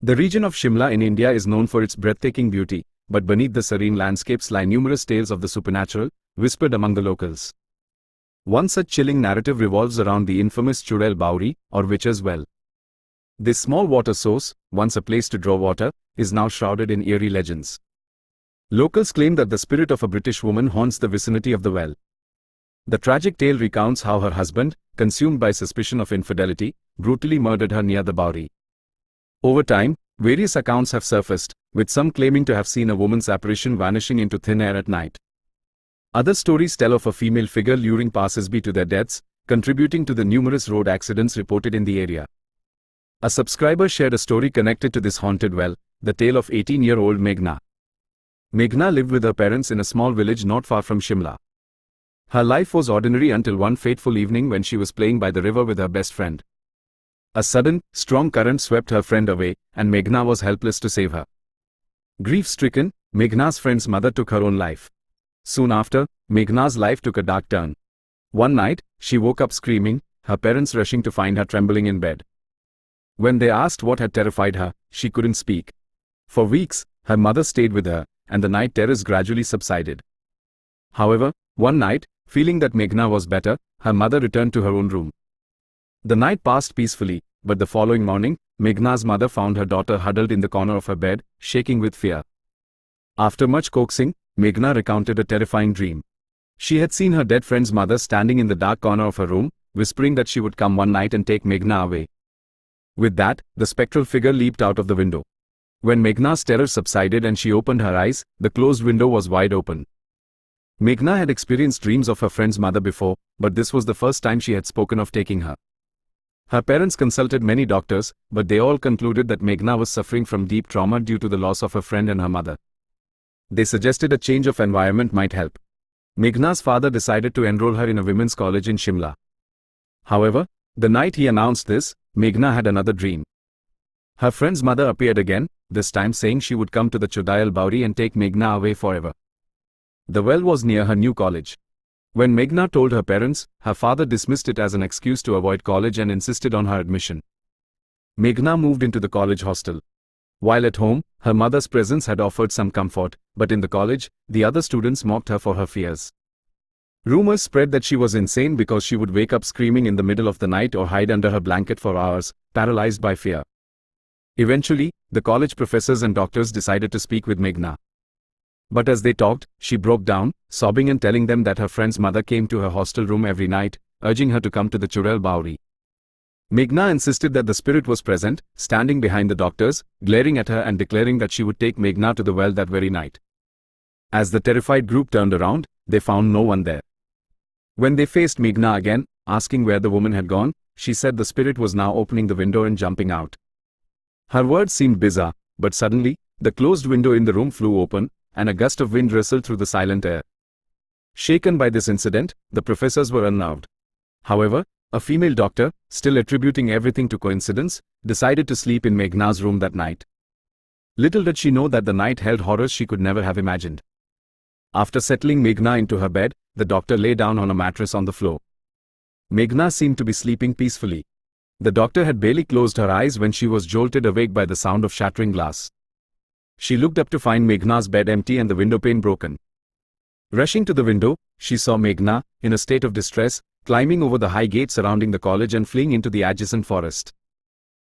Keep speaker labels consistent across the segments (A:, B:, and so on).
A: The region of Shimla in India is known for its breathtaking beauty, but beneath the serene landscapes lie numerous tales of the supernatural, whispered among the locals. One such chilling narrative revolves around the infamous Chudail Baori, or Witch's Well. This small water source, once a place to draw water, is now shrouded in eerie legends. Locals claim that the spirit of a British woman haunts the vicinity of the well. The tragic tale recounts how her husband, consumed by suspicion of infidelity, brutally murdered her near the Baori. Over time, various accounts have surfaced, with some claiming to have seen a woman's apparition vanishing into thin air at night. Other stories tell of a female figure luring passers-by to their deaths, contributing to the numerous road accidents reported in the area. A subscriber shared a story connected to this haunted well, the tale of 18-year-old Meghna. Meghna lived with her parents in a small village not far from Shimla. Her life was ordinary until one fateful evening when she was playing by the river with her best friend. A sudden, strong current swept her friend away, and Meghna was helpless to save her. Grief-stricken, Meghna's friend's mother took her own life. Soon after, Meghna's life took a dark turn. One night, she woke up screaming, her parents rushing to find her trembling in bed. When they asked what had terrified her, she couldn't speak. For weeks, her mother stayed with her, and the night terrors gradually subsided. However, one night, feeling that Meghna was better, her mother returned to her own room. The night passed peacefully, but the following morning, Meghna's mother found her daughter huddled in the corner of her bed, shaking with fear. After much coaxing, Meghna recounted a terrifying dream. She had seen her dead friend's mother standing in the dark corner of her room, whispering that she would come one night and take Meghna away. With that, the spectral figure leaped out of the window. When Meghna's terror subsided and she opened her eyes, the closed window was wide open. Meghna had experienced dreams of her friend's mother before, but this was the first time she had spoken of taking her. Her parents consulted many doctors, but they all concluded that Meghna was suffering from deep trauma due to the loss of her friend and her mother. They suggested a change of environment might help. Meghna's father decided to enroll her in a women's college in Shimla. However, the night he announced this, Meghna had another dream. Her friend's mother appeared again, this time saying she would come to the Chudail Baori and take Meghna away forever. The well was near her new college. When Meghna told her parents, her father dismissed it as an excuse to avoid college and insisted on her admission. Meghna moved into the college hostel. While at home, her mother's presence had offered some comfort, but in the college, the other students mocked her for her fears. Rumors spread that she was insane because she would wake up screaming in the middle of the night or hide under her blanket for hours, paralyzed by fear. Eventually, the college professors and doctors decided to speak with Meghna. But as they talked, she broke down, sobbing and telling them that her friend's mother came to her hostel room every night, urging her to come to the Chudail Baori. Meghna insisted that the spirit was present, standing behind the doctors, glaring at her and declaring that she would take Meghna to the well that very night. As the terrified group turned around, they found no one there. When they faced Meghna again, asking where the woman had gone, she said the spirit was now opening the window and jumping out. Her words seemed bizarre, but suddenly, the closed window in the room flew open, and a gust of wind rustled through the silent air. Shaken by this incident, the professors were unnerved. However, a female doctor, still attributing everything to coincidence, decided to sleep in Meghna's room that night. Little did she know that the night held horrors she could never have imagined. After settling Meghna into her bed, the doctor lay down on a mattress on the floor. Meghna seemed to be sleeping peacefully. The doctor had barely closed her eyes when she was jolted awake by the sound of shattering glass. She looked up to find Meghna's bed empty and the windowpane broken. Rushing to the window, she saw Meghna, in a state of distress, climbing over the high gate surrounding the college and fleeing into the adjacent forest.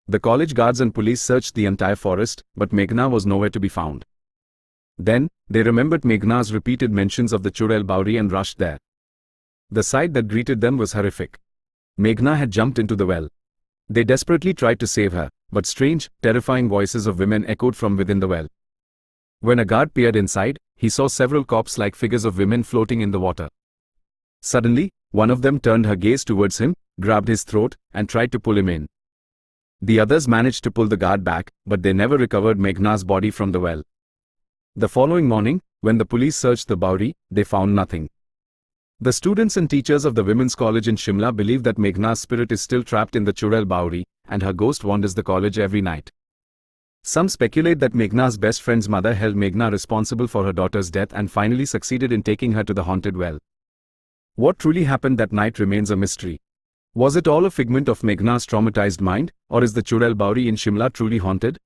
A: The college guards and police searched the entire forest, but Meghna was nowhere to be found. Then, they remembered Meghna's repeated mentions of the Chudail Baori and rushed there. The sight that greeted them was horrific. Meghna had jumped into the well. They desperately tried to save her, but strange, terrifying voices of women echoed from within the well. When a guard peered inside, he saw several corpse-like figures of women floating in the water. Suddenly, one of them turned her gaze towards him, grabbed his throat, and tried to pull him in. The others managed to pull the guard back, but they never recovered Meghna's body from the well. The following morning, when the police searched the Baori, they found nothing. The students and teachers of the women's college in Shimla believe that Meghna's spirit is still trapped in the Chudail Baori, and her ghost wanders the college every night. Some speculate that Meghna's best friend's mother held Meghna responsible for her daughter's death and finally succeeded in taking her to the haunted well. What truly happened that night remains a mystery. Was it all a figment of Meghna's traumatized mind, or is the Chudail Baori in Shimla truly haunted?